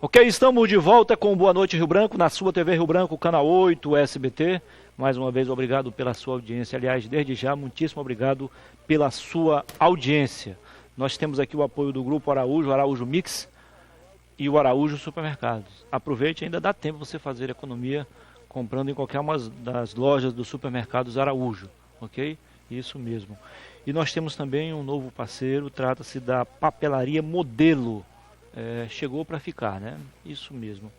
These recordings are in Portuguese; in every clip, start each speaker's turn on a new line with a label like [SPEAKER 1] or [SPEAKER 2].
[SPEAKER 1] Ok, estamos de volta com Boa Noite Rio Branco, na sua TV Rio Branco, canal 8, SBT. Mais uma vez, obrigado pela sua audiência. Aliás, desde já, muitíssimo obrigado pela sua audiência. Nós temos aqui o apoio do Grupo Araújo, Araújo Mix e o Araújo Supermercados. Aproveite, ainda dá tempo você fazer economia comprando em qualquer uma das lojas dos supermercados Araújo, ok? Isso mesmo. E nós temos também um novo parceiro, trata-se da Papelaria Modelo. Chegou para ficar, né? Isso mesmo.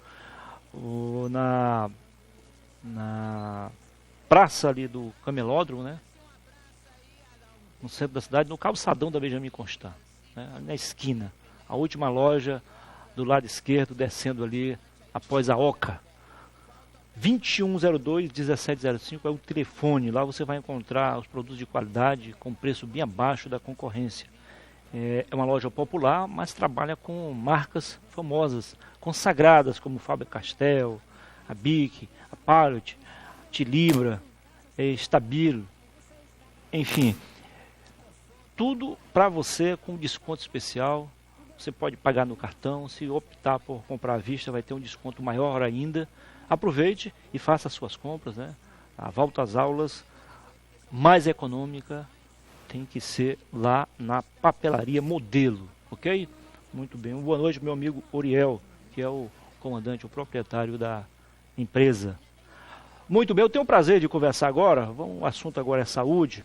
[SPEAKER 1] Na praça ali do Camelódromo, né? No centro da cidade, no calçadão da Benjamin Constant, né? Na esquina. A última loja do lado esquerdo, descendo ali após a Oca. 2102-1705 é o telefone. Lá você vai encontrar os produtos de qualidade com preço bem abaixo da concorrência. É uma loja popular, mas trabalha com marcas famosas, consagradas, como Faber-Castell, a Bic, a Pilot, Tilibra, Stabilo, enfim. Tudo para você com desconto especial. Você pode pagar no cartão, se optar por comprar à vista vai ter um desconto maior ainda. Aproveite e faça as suas compras, né? A volta às aulas mais econômica tem que ser lá na Papelaria Modelo, ok? Muito bem. Boa noite, meu amigo Oriel, que é o comandante, o proprietário da empresa. Muito bem, eu tenho o prazer de conversar agora, o assunto agora é saúde.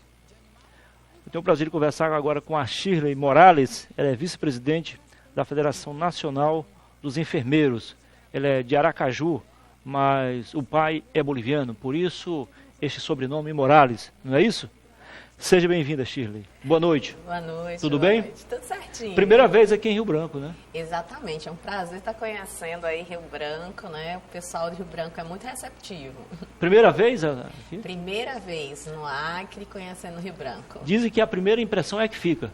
[SPEAKER 1] Eu tenho o prazer de conversar agora com a Shirley Morales, ela é vice-presidente da Federação Nacional dos Enfermeiros. Ela é de Aracaju, mas o pai é boliviano, por isso este sobrenome Morales, não é isso? Seja bem-vinda, Shirley. Boa noite.
[SPEAKER 2] Boa noite.
[SPEAKER 1] Tudo bem?
[SPEAKER 2] Noite. Tudo certinho.
[SPEAKER 1] Primeira vez aqui em Rio Branco, né?
[SPEAKER 2] Exatamente. É um prazer estar conhecendo aí Rio Branco, né? O pessoal de Rio Branco é muito receptivo.
[SPEAKER 1] Primeira vez aqui?
[SPEAKER 2] Primeira vez no Acre conhecendo Rio Branco.
[SPEAKER 1] Dizem que a primeira impressão é que fica.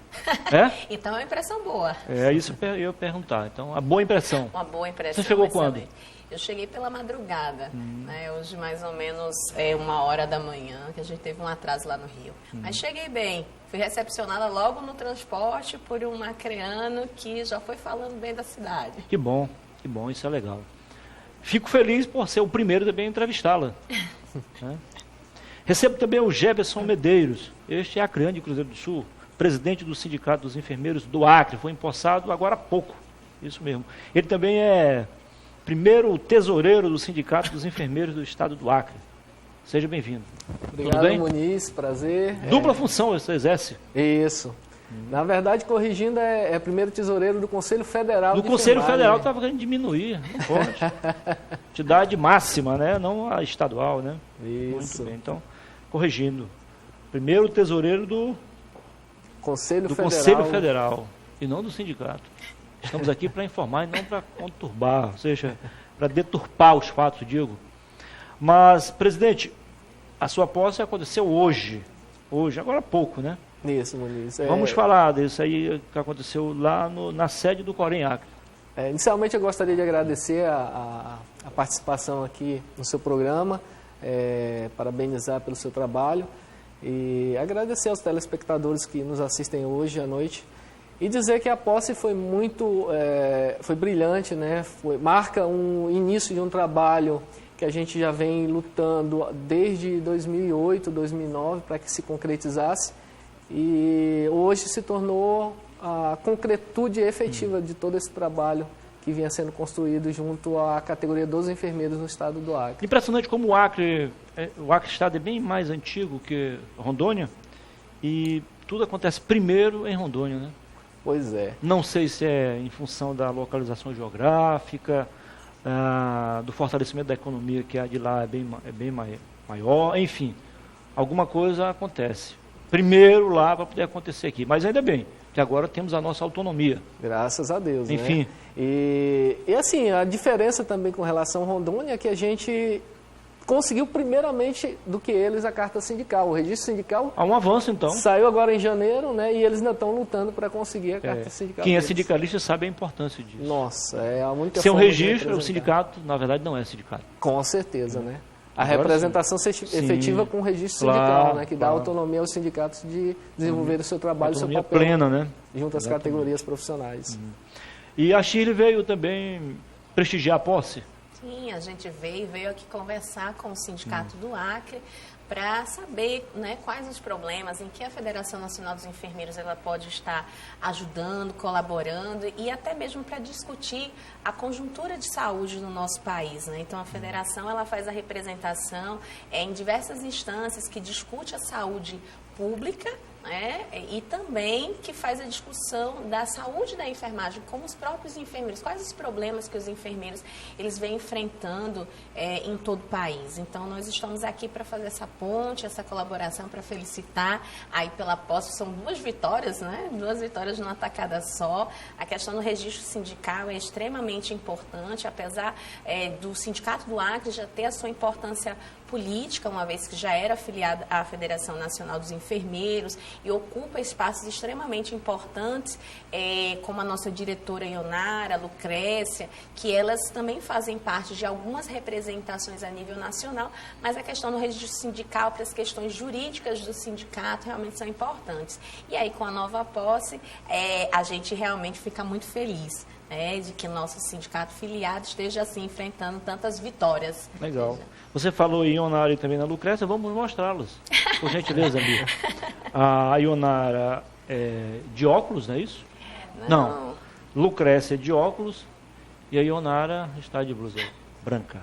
[SPEAKER 1] É?
[SPEAKER 2] Então é uma impressão boa.
[SPEAKER 1] É isso que eu ia perguntar. Então, a boa impressão.
[SPEAKER 2] Uma boa impressão.
[SPEAKER 1] Você chegou quando?
[SPEAKER 2] Eu cheguei pela madrugada, né? Hoje mais ou menos 1h da manhã, que a gente teve um atraso lá no Rio. Mas cheguei bem, fui recepcionada logo no transporte por um acreano que já foi falando bem da cidade.
[SPEAKER 1] Que bom, isso é legal. Fico feliz por ser o primeiro também a entrevistá-la. Né? Recebo também o Jefferson Medeiros, este é acreano de Cruzeiro do Sul, presidente do Sindicato dos Enfermeiros do Acre, foi empossado agora há pouco, isso mesmo. Ele também é primeiro tesoureiro do Sindicato dos Enfermeiros do Estado do Acre. Seja bem-vindo.
[SPEAKER 3] Obrigado,
[SPEAKER 1] tudo bem?
[SPEAKER 3] Muniz, prazer.
[SPEAKER 1] Dupla função você exerce?
[SPEAKER 3] Isso. Na verdade, corrigindo, é primeiro tesoureiro do Conselho Federal
[SPEAKER 1] do Conselho Federal estava querendo diminuir, não pode. Entidade máxima, né? Não a estadual, né?
[SPEAKER 3] Isso.
[SPEAKER 1] Muito bem, então, corrigindo. Primeiro tesoureiro do
[SPEAKER 3] Conselho
[SPEAKER 1] Federal e não do sindicato. Estamos aqui para informar e não para conturbar, ou seja, para deturpar os fatos, digo. Mas, presidente, a sua posse aconteceu hoje, agora há pouco, né?
[SPEAKER 3] Isso, Muniz.
[SPEAKER 1] Vamos falar disso aí que aconteceu lá na sede do Corém Acre.
[SPEAKER 3] Inicialmente, eu gostaria de agradecer a participação aqui no seu programa, parabenizar pelo seu trabalho e agradecer aos telespectadores que nos assistem hoje à noite. E dizer que a posse foi foi brilhante, né? Marca um início de um trabalho que a gente já vem lutando desde 2008, 2009 para que se concretizasse. E hoje se tornou a concretude efetiva de todo esse trabalho que vinha sendo construído junto à categoria dos enfermeiros no estado do Acre.
[SPEAKER 1] Impressionante como o Acre Estado é bem mais antigo que Rondônia e tudo acontece primeiro em Rondônia, né?
[SPEAKER 3] Pois é.
[SPEAKER 1] Não sei se é em função da localização geográfica, do fortalecimento da economia, que a de lá é bem maior, enfim, alguma coisa acontece. Primeiro lá para poder acontecer aqui, mas ainda bem, que agora temos a nossa autonomia.
[SPEAKER 3] Graças a Deus,
[SPEAKER 1] enfim.
[SPEAKER 3] Né? E assim, a diferença também com relação a Rondônia é que a gente conseguiu primeiramente do que eles a carta sindical, o registro sindical.
[SPEAKER 1] Há um avanço então.
[SPEAKER 3] Saiu agora em janeiro, né? E eles ainda estão lutando para conseguir a carta sindical.
[SPEAKER 1] Quem é sindicalista sabe a importância disso.
[SPEAKER 3] Nossa, é a única
[SPEAKER 1] Sem um
[SPEAKER 3] forma
[SPEAKER 1] registro, o sindicato, na verdade, não é sindicato.
[SPEAKER 3] Com certeza, né? A
[SPEAKER 1] Agora
[SPEAKER 3] representação efetiva com o registro sindical, né? Que dá autonomia aos sindicatos de desenvolver o seu trabalho, o seu papel
[SPEAKER 1] plena, né?
[SPEAKER 3] Junto às categorias profissionais.
[SPEAKER 1] E a Shirley veio também prestigiar a posse?
[SPEAKER 2] Sim, a gente veio aqui conversar com o Sindicato do Acre para saber, né, quais os problemas, em que a Federação Nacional dos Enfermeiros ela pode estar ajudando, colaborando e até mesmo para discutir a conjuntura de saúde no nosso país, né? Então a federação ela faz a representação em diversas instâncias que discute a saúde pública, né, e também que faz a discussão da saúde da enfermagem, como os próprios enfermeiros, quais os problemas que os enfermeiros eles vêm enfrentando em todo o país. Então nós estamos aqui para fazer essa ponte, essa colaboração, para felicitar aí pela posse. São 2 vitórias, né? 2 vitórias numa tacada só. A questão do registro sindical é extremamente importante, apesar do Sindicato do Acre já ter a sua importância política, uma vez que já era afiliada à Federação Nacional dos Enfermeiros e ocupa espaços extremamente importantes, como a nossa diretora Ionara, Lucrécia, que elas também fazem parte de algumas representações a nível nacional, mas a questão do registro sindical para as questões jurídicas do sindicato realmente são importantes. E aí, com a nova posse, a gente realmente fica muito feliz, de que nosso sindicato filiado esteja assim enfrentando tantas vitórias.
[SPEAKER 1] Legal. Você falou em Ionara e também na Lucrécia, vamos mostrá-los. Por gentileza, Bia. A Ionara é de óculos, não é isso? Não. Lucrécia é de óculos e a Ionara está de blusa branca.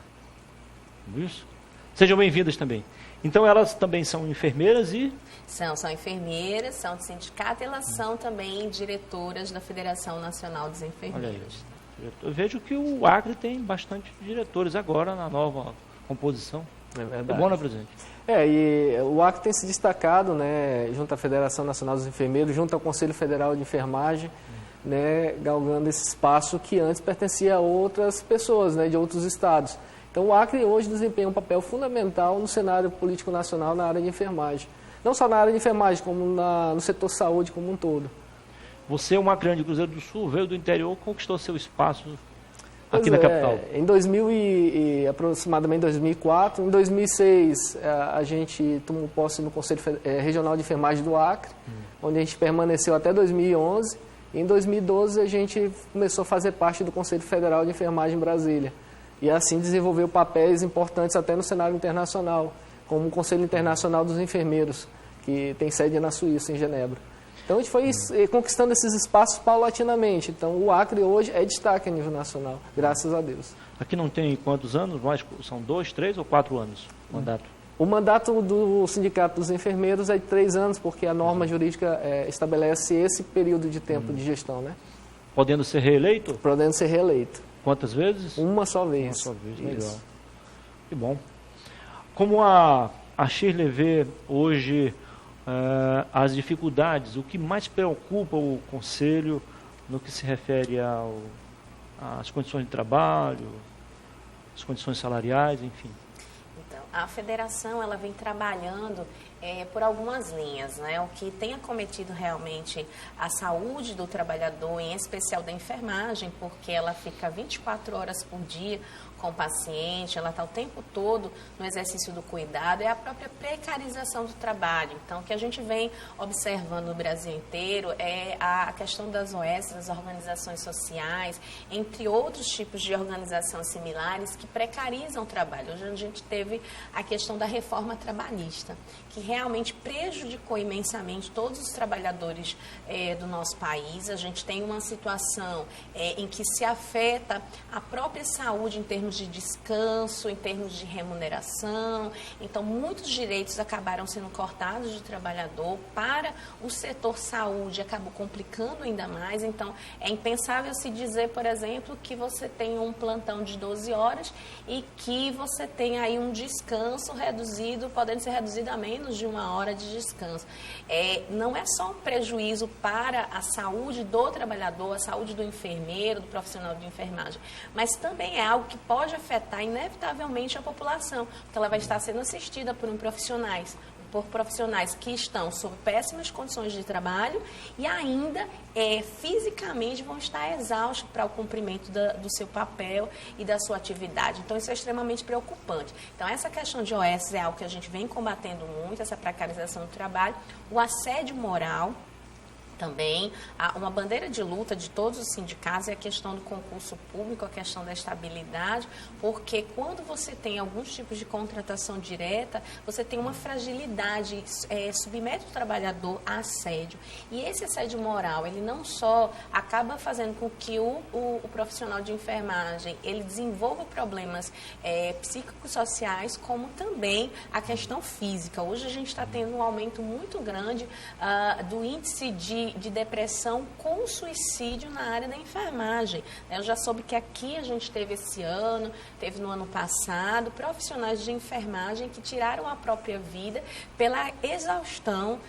[SPEAKER 1] Isso? Sejam bem-vindas também. Então, elas também são enfermeiras e...
[SPEAKER 2] São enfermeiras, são de sindicato e elas são também diretoras da Federação Nacional dos Enfermeiros.
[SPEAKER 1] Olha aí. Eu vejo que o Acre tem bastante diretores agora na nova composição.
[SPEAKER 3] É verdade.
[SPEAKER 1] É bom, né, presidente?
[SPEAKER 3] E o Acre tem se destacado, né, junto à Federação Nacional dos Enfermeiros, junto ao Conselho Federal de Enfermagem, né, galgando esse espaço que antes pertencia a outras pessoas, né, de outros estados. Então, o Acre hoje desempenha um papel fundamental no cenário político nacional na área de enfermagem. Não só na área de enfermagem, como no setor saúde como um todo.
[SPEAKER 1] Você é um acreano de Cruzeiro do Sul, veio do interior, conquistou seu espaço aqui na capital.
[SPEAKER 3] Em 2000 e aproximadamente 2004, em 2006 a gente tomou posse no Conselho Regional de Enfermagem do Acre, onde a gente permaneceu até 2011. E em 2012 a gente começou a fazer parte do Conselho Federal de Enfermagem em Brasília. E assim desenvolveu papéis importantes até no cenário internacional, como o Conselho Internacional dos Enfermeiros, que tem sede na Suíça, em Genebra. Então a gente foi conquistando esses espaços paulatinamente. Então o Acre hoje é destaque a nível nacional, graças a Deus.
[SPEAKER 1] Aqui não tem quantos anos? São 2, 3 ou 4 anos o mandato?
[SPEAKER 3] O mandato do Sindicato dos Enfermeiros é de 3 anos, porque a norma jurídica estabelece esse período de tempo de gestão, né?
[SPEAKER 1] Podendo ser reeleito?
[SPEAKER 3] Podendo ser reeleito.
[SPEAKER 1] Quantas vezes?
[SPEAKER 3] Uma só vez.
[SPEAKER 1] Uma só vez, legal. Que bom. Como a Shirley vê hoje as dificuldades, o que mais preocupa o Conselho no que se refere às condições de trabalho, as condições salariais, enfim?
[SPEAKER 2] Então, a federação ela vem trabalhando por algumas linhas, né? O que tem acometido realmente a saúde do trabalhador, em especial da enfermagem, porque ela fica 24 horas por dia com o paciente, ela está o tempo todo no exercício do cuidado, é a própria precarização do trabalho. Então, o que a gente vem observando no Brasil inteiro é a questão das OS, das organizações sociais, entre outros tipos de organizações similares que precarizam o trabalho. Hoje a gente teve a questão da reforma trabalhista, que realmente prejudicou imensamente todos os trabalhadores do nosso país. A gente tem uma situação em que se afeta a própria saúde em termos de descanso, em termos de remuneração. Então, muitos direitos acabaram sendo cortados do trabalhador. Para o setor saúde, acabou complicando ainda mais. Então, é impensável se dizer, por exemplo, que você tem um plantão de 12 horas e que você tem aí um descanso reduzido, podendo ser reduzido a menos de 1 hora de descanso. Não é só um prejuízo para a saúde do trabalhador, a saúde do enfermeiro, do profissional de enfermagem, mas também é algo que pode afetar inevitavelmente a população, porque ela vai estar sendo assistida por profissionais que estão sob péssimas condições de trabalho e ainda fisicamente vão estar exaustos para o cumprimento do seu papel e da sua atividade. Então, isso é extremamente preocupante. Então, essa questão de OS é algo que a gente vem combatendo muito, essa precarização do trabalho, o assédio moral, Também, uma bandeira de luta de todos os sindicatos é a questão do concurso público, a questão da estabilidade, porque quando você tem alguns tipos de contratação direta, você tem uma fragilidade, submete o trabalhador a assédio. E esse assédio moral, ele não só acaba fazendo com que o profissional de enfermagem, ele desenvolva problemas psíquico-sociais, como também a questão física. Hoje a gente está tendo um aumento muito grande do índice de depressão com suicídio na área da enfermagem. Eu já soube que aqui a gente teve esse ano, teve no ano passado, profissionais de enfermagem que tiraram a própria vida pela exaustão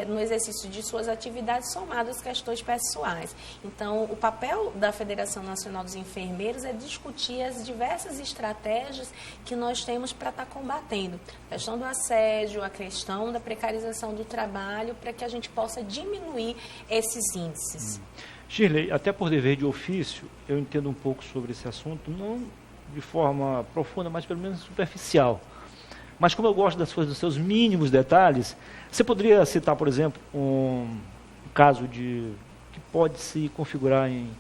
[SPEAKER 2] no exercício de suas atividades somadas às questões pessoais. Então, o papel da Federação Nacional dos Enfermeiros é discutir as diversas estratégias que nós temos para estar combatendo. A questão do assédio, a questão da precarização do trabalho, para que a gente possa diminuir esses índices.
[SPEAKER 1] Shirley, até por dever de ofício, eu entendo um pouco sobre esse assunto, não de forma profunda, mas pelo menos superficial. Mas como eu gosto dos seus mínimos detalhes, você poderia citar, por exemplo, um caso que pode se configurar em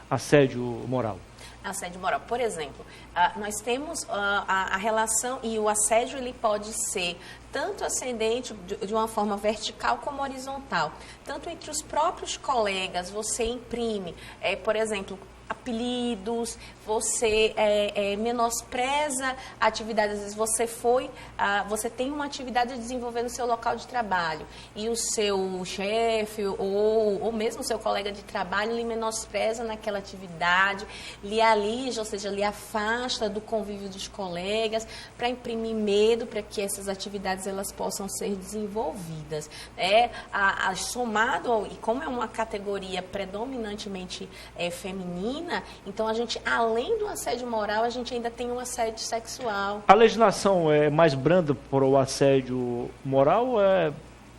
[SPEAKER 1] assédio moral?
[SPEAKER 2] Assédio moral. Por exemplo, nós temos a relação, e o assédio ele pode ser tanto ascendente de uma forma vertical como horizontal. Tanto entre os próprios colegas, você imprime, por exemplo, apelidos, você menospreza atividades. Às vezes você tem uma atividade a desenvolver no seu local de trabalho e o seu chefe ou mesmo o seu colega de trabalho lhe menospreza naquela atividade, lhe alija, ou seja, lhe afasta do convívio dos colegas para imprimir medo para que essas atividades elas possam ser desenvolvidas. Somado, e como é uma categoria predominantemente feminina, então a gente, além do assédio moral, a gente ainda tem um assédio sexual.
[SPEAKER 1] A legislação é mais branda para o assédio moral ou é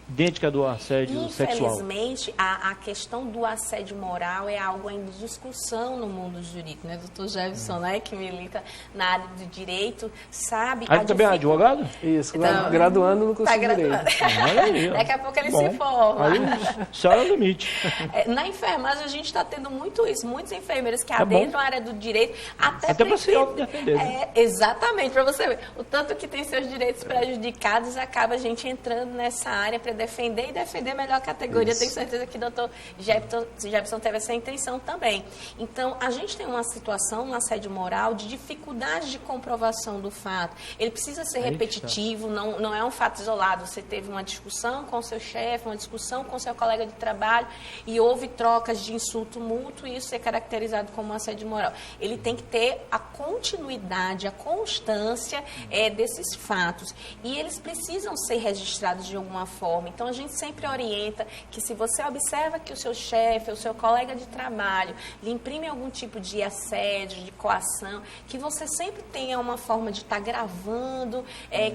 [SPEAKER 1] idêntica do assédio sexual?
[SPEAKER 2] Infelizmente, a questão do assédio moral é algo ainda de discussão no mundo jurídico, né? Doutor Jefferson, né, que milita na área do direito, sabe...
[SPEAKER 1] também é advogado?
[SPEAKER 3] Isso, então, graduando no curso de Direito.
[SPEAKER 2] Daqui a pouco ele se forma.
[SPEAKER 1] Aí, só é o limite.
[SPEAKER 2] Na enfermagem, a gente está tendo muito isso. Muitos enfermeiros que adentram a área do direito, até
[SPEAKER 1] para se autodefender.
[SPEAKER 2] Exatamente, para você ver. O tanto que tem seus direitos prejudicados, acaba a gente entrando nessa área para defender e defender melhor a categoria. Isso. Tenho certeza que o doutor Jefferson teve essa intenção também. Então, a gente tem uma situação, um assédio moral, de dificuldade de comprovação do fato. Ele precisa ser repetitivo, não é um fato isolado. Você teve uma discussão com o seu chefe, uma discussão com o seu colega de trabalho e houve trocas de insulto mútuo e isso é caracterizado como assédio moral. Ele tem que ter a continuidade, a constância desses fatos. E eles precisam ser registrados de alguma forma. Então, a gente sempre orienta que se você observa que o seu chefe, o seu colega de trabalho lhe imprime algum tipo de assédio, de coação, que você sempre tenha uma forma de estar gravando,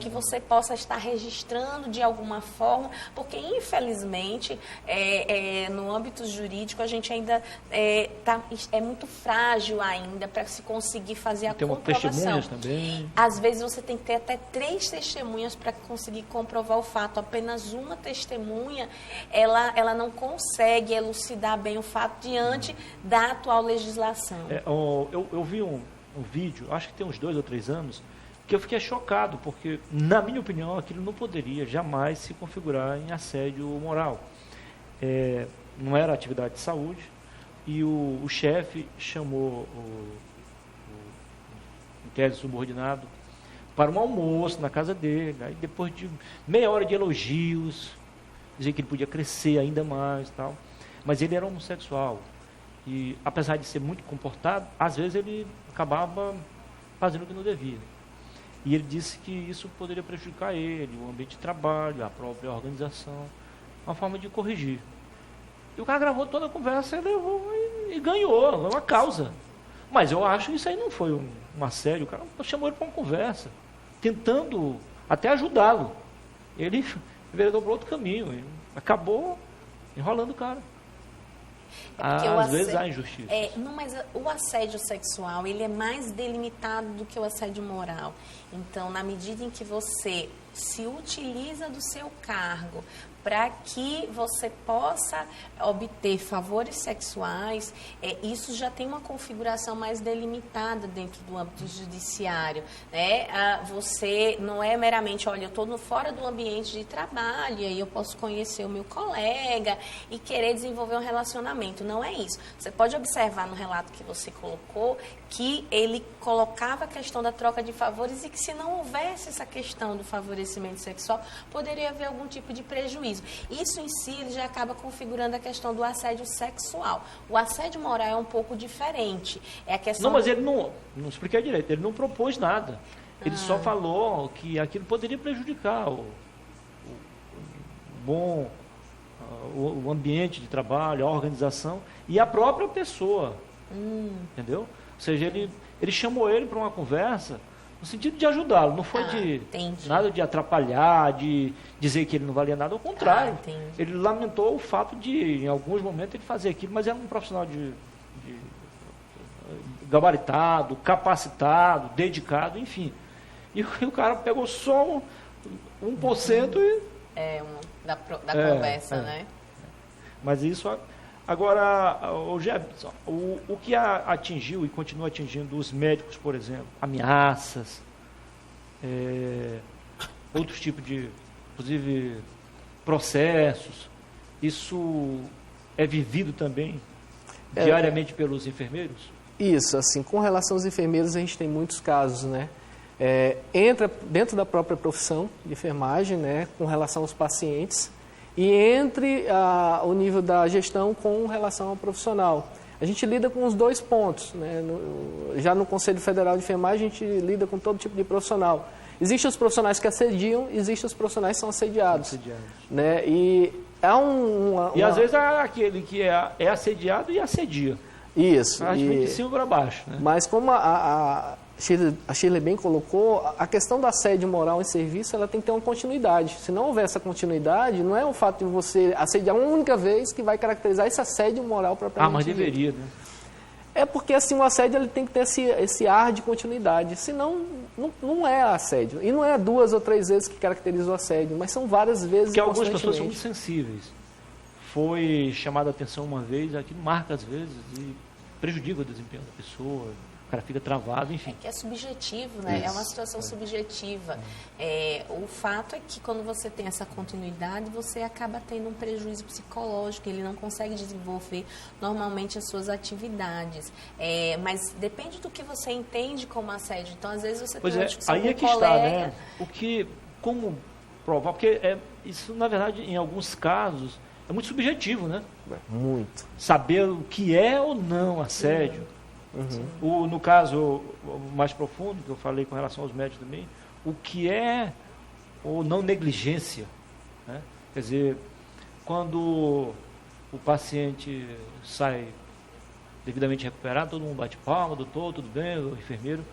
[SPEAKER 2] que você possa estar registrando de alguma forma, porque, infelizmente, no âmbito jurídico, a gente ainda é muito frágil ainda para se conseguir fazer a comprovação. Tem testemunhas também. Às vezes, você tem que ter até 3 testemunhas para conseguir comprovar o fato. Apenas uma testemunha, ela não consegue elucidar bem o fato diante da atual legislação.
[SPEAKER 1] Eu vi um vídeo, acho que tem uns 2 ou 3 anos, que eu fiquei chocado, porque, na minha opinião, aquilo não poderia jamais se configurar em assédio moral. Não era atividade de saúde, e o chefe chamou o tese subordinado para um almoço na casa dele, aí depois de meia hora de elogios, dizia que ele podia crescer ainda mais e tal, mas ele era homossexual, e apesar de ser muito comportado, às vezes ele acabava fazendo o que não devia, e ele disse que isso poderia prejudicar ele, o ambiente de trabalho, a própria organização, uma forma de corrigir. E o cara gravou toda a conversa e levou e ganhou uma causa. Mas eu acho que isso aí não foi um assédio, o cara chamou ele para uma conversa, tentando até ajudá-lo. Ele veredou para outro caminho, e acabou enrolando o cara. Às vezes há injustiça.
[SPEAKER 2] Mas o assédio sexual, ele é mais delimitado do que o assédio moral. Então, na medida em que você se utiliza do seu cargo para que você possa obter favores sexuais, isso já tem uma configuração mais delimitada dentro do âmbito judiciário, né? Você não é meramente, olha, eu estou fora do ambiente de trabalho, e aí eu posso conhecer o meu colega e querer desenvolver um relacionamento. Não é isso. Você pode observar no relato que você colocou que ele colocava a questão da troca de favores e que se não houvesse essa questão do favorecimento sexual, poderia haver algum tipo de prejuízo. Isso em si ele já acaba configurando a questão do assédio sexual. O assédio moral é um pouco diferente. É a questão.
[SPEAKER 1] Não, mas ele não expliquei direito, ele não propôs nada. Ele só falou que aquilo poderia prejudicar o ambiente de trabalho, a organização e a própria pessoa. Entendeu? Ou seja, ele chamou ele para uma conversa no sentido de ajudá-lo, não foi nada de atrapalhar, de dizer que ele não valia nada, ao contrário. Ele lamentou o fato de, em alguns momentos, ele fazer aquilo, mas era um profissional gabaritado, capacitado, dedicado, enfim. E o cara pegou só 1% e...
[SPEAKER 2] da conversa, né?
[SPEAKER 1] Mas isso... Agora, o que atingiu e continua atingindo os médicos, por exemplo, ameaças, outros tipos de, inclusive, processos, isso é vivido também diariamente pelos enfermeiros?
[SPEAKER 3] Isso, assim, com relação aos enfermeiros, a gente tem muitos casos, né? Entra dentro da própria profissão de enfermagem, né, com relação aos pacientes, e entre o nível da gestão com relação ao profissional. A gente lida com os dois pontos, né? Já no Conselho Federal de Enfermagem, a gente lida com todo tipo de profissional. Existem os profissionais que assediam, existem os profissionais que são assediados. Né? E
[SPEAKER 1] às vezes é aquele que é assediado e assedia.
[SPEAKER 3] Isso.
[SPEAKER 1] Acho que de cima para baixo. Né?
[SPEAKER 3] Mas como a Shirley bem colocou, a questão do assédio moral em serviço, ela tem que ter uma continuidade. Se não houver essa continuidade, não é o fato de você assediar uma única vez que vai caracterizar esse assédio moral propriamente.
[SPEAKER 1] Mas deveria, né?
[SPEAKER 3] É porque assim, o assédio ele tem que ter esse ar de continuidade, senão não é assédio. E não é 2 ou 3 vezes que caracteriza o assédio, mas são várias vezes.
[SPEAKER 1] Porque algumas pessoas são muito sensíveis. Foi chamada a atenção uma vez, aquilo marca às vezes e prejudica o desempenho da pessoa. O cara fica travado, enfim.
[SPEAKER 2] É subjetivo, né? Isso. É uma situação subjetiva. O fato é que quando você tem essa continuidade, você acaba tendo um prejuízo psicológico, ele não consegue desenvolver normalmente as suas atividades. Mas depende do que você entende como assédio. Então, às vezes, você tem uma discussão
[SPEAKER 1] aí
[SPEAKER 2] com
[SPEAKER 1] é que
[SPEAKER 2] colega.
[SPEAKER 1] Está, né? Como provar? Porque isso, na verdade, em alguns casos, é muito subjetivo, né?
[SPEAKER 3] Muito.
[SPEAKER 1] Saber o que é ou não assédio. No caso mais profundo, que eu falei com relação aos médicos também, o que é ou não negligência. Né? Quer dizer, quando o paciente sai devidamente recuperado, todo mundo bate palma, doutor, tudo bem, o enfermeiro.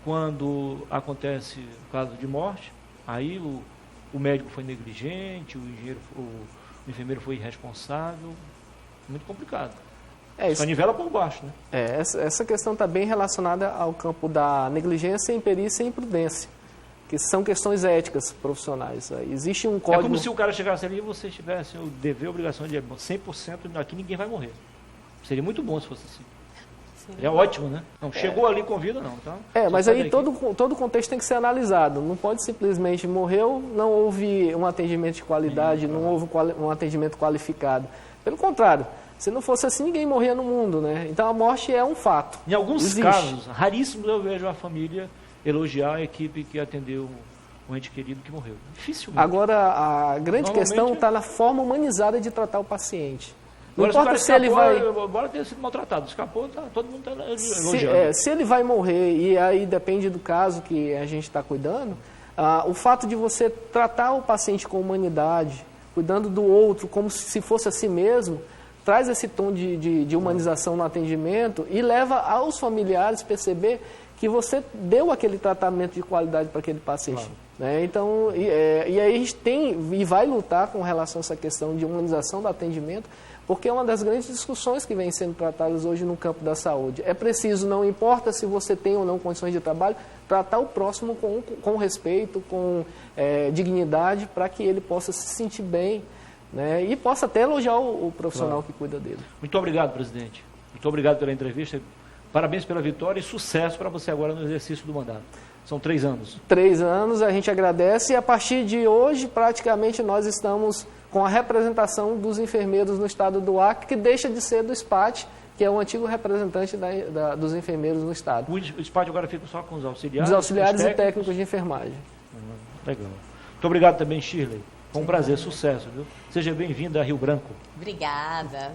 [SPEAKER 1] Quando acontece o caso de morte, aí o médico foi negligente, o enfermeiro foi irresponsável, muito complicado. Só nivela por baixo, né?
[SPEAKER 3] Essa questão está bem relacionada ao campo da negligência, imperícia e imprudência, que são questões éticas profissionais. Existe um código...
[SPEAKER 1] É como se o cara chegasse ali e você tivesse o dever, a obrigação de 100%, aqui ninguém vai morrer. Seria muito bom se fosse assim. É ótimo, né? Não, chegou ali com vida, não. Então,
[SPEAKER 3] mas aí todo o contexto tem que ser analisado. Não pode simplesmente morreu, não houve um atendimento de qualidade, não houve um atendimento qualificado. Pelo contrário, se não fosse assim, ninguém morria no mundo, né? Então a morte é um fato.
[SPEAKER 1] Em alguns casos, raríssimos, eu vejo a família elogiar a equipe que atendeu o ente querido que morreu. Dificilmente.
[SPEAKER 3] Agora, a grande questão está na forma humanizada de tratar o paciente. Não
[SPEAKER 1] agora,
[SPEAKER 3] importa se ele vai...
[SPEAKER 1] Embora tenha sido maltratado, escapou, todo mundo está elogiando.
[SPEAKER 3] Se ele vai morrer, e aí depende do caso que a gente está cuidando, o fato de você tratar o paciente com humanidade, cuidando do outro como se fosse a si mesmo, traz esse tom de humanização no atendimento e leva aos familiares perceber que você deu aquele tratamento de qualidade para aquele paciente.
[SPEAKER 1] Claro.
[SPEAKER 3] Né? Então, e aí a gente tem e vai lutar com relação a essa questão de humanização do atendimento, porque é uma das grandes discussões que vem sendo tratadas hoje no campo da saúde. É preciso, não importa se você tem ou não condições de trabalho, tratar o próximo com respeito, com dignidade, para que ele possa se sentir bem, né? E possa até elogiar o profissional que cuida dele.
[SPEAKER 1] Muito obrigado, presidente. Muito obrigado pela entrevista. Parabéns pela vitória e sucesso para você agora no exercício do mandato. São 3 anos.
[SPEAKER 3] 3 anos, a gente agradece e a partir de hoje, praticamente, nós estamos com a representação dos enfermeiros no estado do Acre, que deixa de ser do SPAT, que é o antigo representante dos enfermeiros no estado.
[SPEAKER 1] O SPAT agora fica só com os auxiliares?
[SPEAKER 3] Dos auxiliares e técnicos de enfermagem.
[SPEAKER 1] Legal. Muito obrigado também, Shirley. Foi um prazer, sucesso, viu? Seja bem-vinda a Rio Branco.
[SPEAKER 2] Obrigada.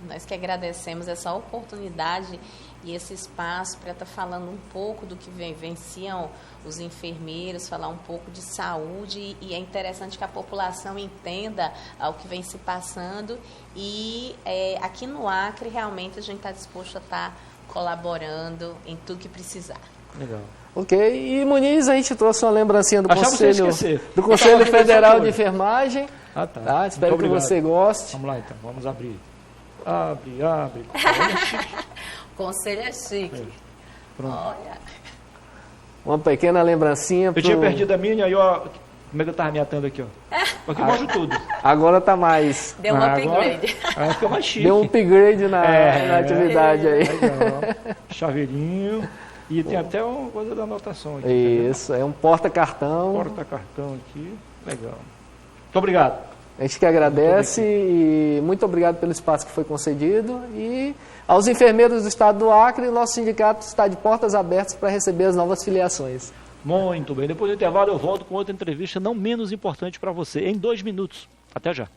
[SPEAKER 2] Nós que agradecemos essa oportunidade e esse espaço para estar falando um pouco do que vivenciam os enfermeiros, falar um pouco de saúde, e é interessante que a população entenda o que vem se passando, e aqui no Acre realmente a gente está disposto a estar colaborando em tudo que precisar.
[SPEAKER 1] Legal.
[SPEAKER 3] Ok, e Muniz, a gente trouxe uma lembrancinha do
[SPEAKER 1] do
[SPEAKER 3] Conselho Federal de Enfermagem.
[SPEAKER 1] Ah, tá.
[SPEAKER 3] Espero que você goste.
[SPEAKER 1] Vamos lá então, vamos abrir. Abre.
[SPEAKER 2] O conselho é chique.
[SPEAKER 1] Pronto.
[SPEAKER 2] Olha.
[SPEAKER 3] Uma pequena lembrancinha.
[SPEAKER 1] Eu tinha perdido a minha, aí ó, como é que eu estava me atando aqui, ó. Aqui mostra tudo.
[SPEAKER 3] Agora está mais.
[SPEAKER 2] Deu um upgrade.
[SPEAKER 1] Agora ficou mais chique.
[SPEAKER 3] Deu um upgrade na atividade aí.
[SPEAKER 1] Legal. Chaveirinho. E tem até uma coisa da anotação aqui.
[SPEAKER 3] Isso, é um porta-cartão.
[SPEAKER 1] Porta-cartão aqui. Legal. Muito obrigado.
[SPEAKER 3] A gente que agradece e muito obrigado pelo espaço que foi concedido. E aos enfermeiros do estado do Acre, o nosso sindicato está de portas abertas para receber as novas filiações.
[SPEAKER 1] Muito bem. Depois do intervalo eu volto com outra entrevista não menos importante para você, em 2 minutos. Até já.